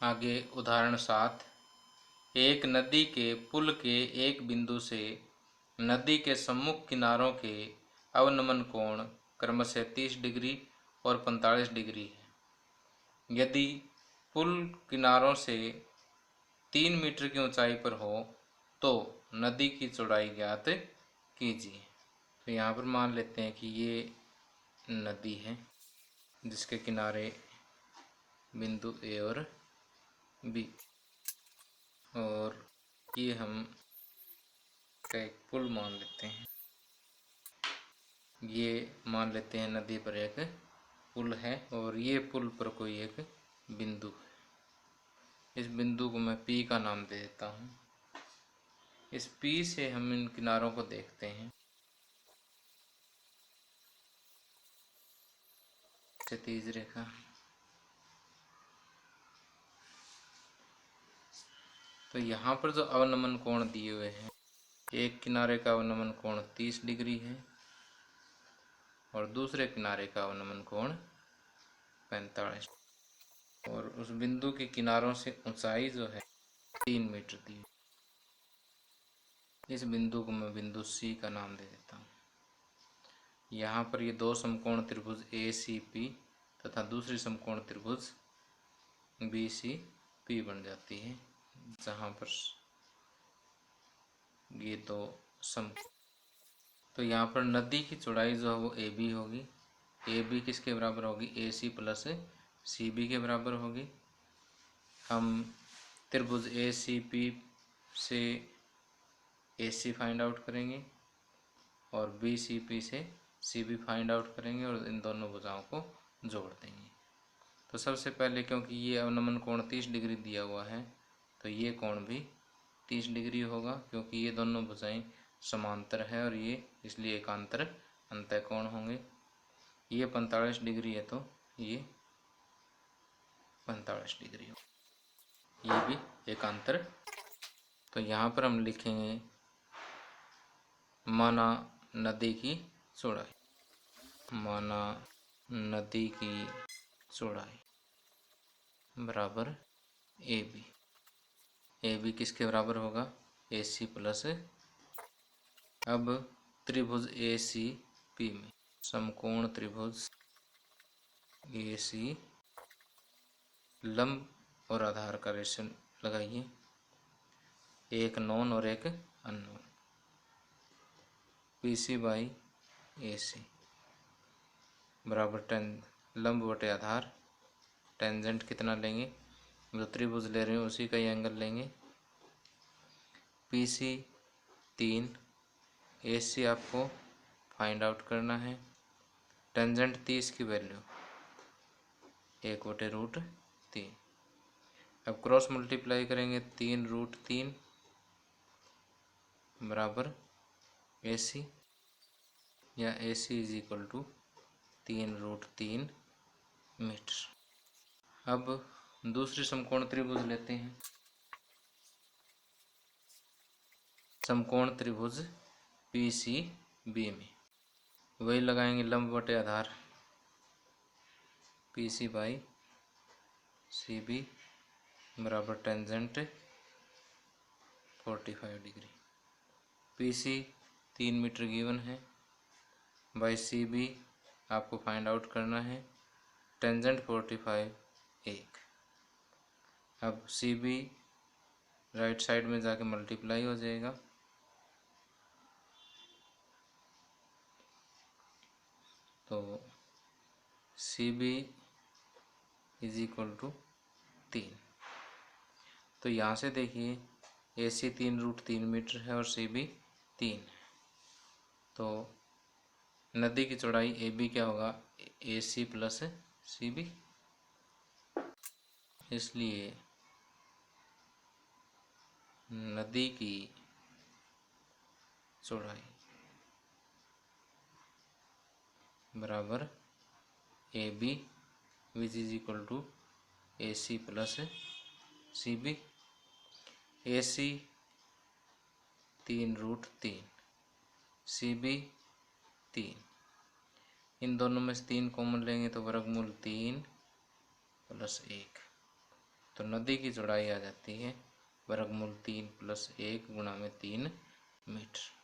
आगे उदाहरण 7। एक नदी के पुल के एक बिंदु से नदी के सम्मुख किनारों के अवनमन कोण क्रमशः 30 डिग्री और 45 डिग्री है। यदि पुल किनारों से 3 मीटर की ऊंचाई पर हो तो नदी की चौड़ाई ज्ञात कीजिए। तो यहाँ पर मान लेते हैं कि ये नदी है जिसके किनारे बिंदु ए और बी, और ये हम का एक पुल मान लेते हैं। ये मान लेते हैं नदी पर एक पुल है और ये पुल पर कोई एक बिंदु है। इस बिंदु को मैं पी का नाम दे देता हूँ। इस पी से हम इन किनारों को देखते हैं। क्षैतिज रेखा, तो यहाँ पर जो अवनमन कोण दिए हुए हैं, एक किनारे का अवनमन कोण 30 डिग्री है और दूसरे किनारे का अवनमन कोण 45, और उस बिंदु के किनारों से ऊंचाई जो है 3 मीटर दी। इस बिंदु को मैं बिंदु सी का नाम दे देता हूँ। यहाँ पर ये दो समकोण त्रिभुज ए सी पी तथा दूसरी समकोण त्रिभुज बी सी पी बन जाती है, जहाँ पर ये दो सम। तो यहाँ पर नदी की चौड़ाई जो है वो ए बी होगी। ए बी किसके बराबर होगी? ए सी प्लस सी बी के बराबर होगी। हम त्रिभुज ए सी पी से ए सी फाइंड आउट करेंगे और बी सी पी से सी बी फाइंड आउट करेंगे और इन दोनों भुजाओं को जोड़ देंगे। तो सबसे पहले क्योंकि ये अवनमन कोण 30 डिग्री दिया हुआ है तो ये कोण भी 30 डिग्री होगा, क्योंकि ये दोनों भुजाएं समांतर है और ये इसलिए एकांतर अंतःकोण होंगे। ये 45 डिग्री है तो ये 45 डिग्री हो, ये भी एकांतर। तो यहाँ पर हम लिखेंगे माना नदी की चौड़ाई, माना नदी की चौड़ाई बराबर ए बी। ए बी किसके बराबर होगा? A C plus. अब त्रिभुज ए सी पी में समकोण त्रिभुज ए सी लंब और आधार का रेशन लगाइए, एक नॉन और एक अननोन। पी सी बाई ए सी बराबर लंब बटे आधार। टेंजेंट कितना लेंगे? जो त्रिभुज ले रहे हैं उसी का ही एंगल लेंगे। पी सी 3, ए सी आपको फाइंड आउट करना है। टेंजेंट 30 की वैल्यू 1/√3। अब क्रॉस मल्टीप्लाई करेंगे, 3√3 बराबर ए सी, या ए सी इज इक्वल टू 3√3 मीटर। अब दूसरी समकोण त्रिभुज लेते हैं, समकोण त्रिभुज पी सी बी में वही लगाएंगे लंब बटे आधार, P C by C B बराबर tangent 45 degree. P C 3 metre given है, बाई सी बी आपको फाइंड आउट करना है। टेंजेंट 45 1। अब सी बी राइट साइड में जाके मल्टीप्लाई हो जाएगा, तो C B is equal to 3। तो यहाँ से देखिए ए सी 3√3 मीटर है और सी बी 3 है, तो नदी की चौड़ाई ए बी क्या होगा? A C plus C B. इसलिए नदी की चौड़ाई बराबर A B which is equal to A C plus C B. A C 3√3, C B 3, इन दोनों में से 3 कॉमन लेंगे तो वर्गमूल 3 + 1। तो नदी की चौड़ाई आ जाती है वर्गमूल 3 + 1 × 3 मीटर।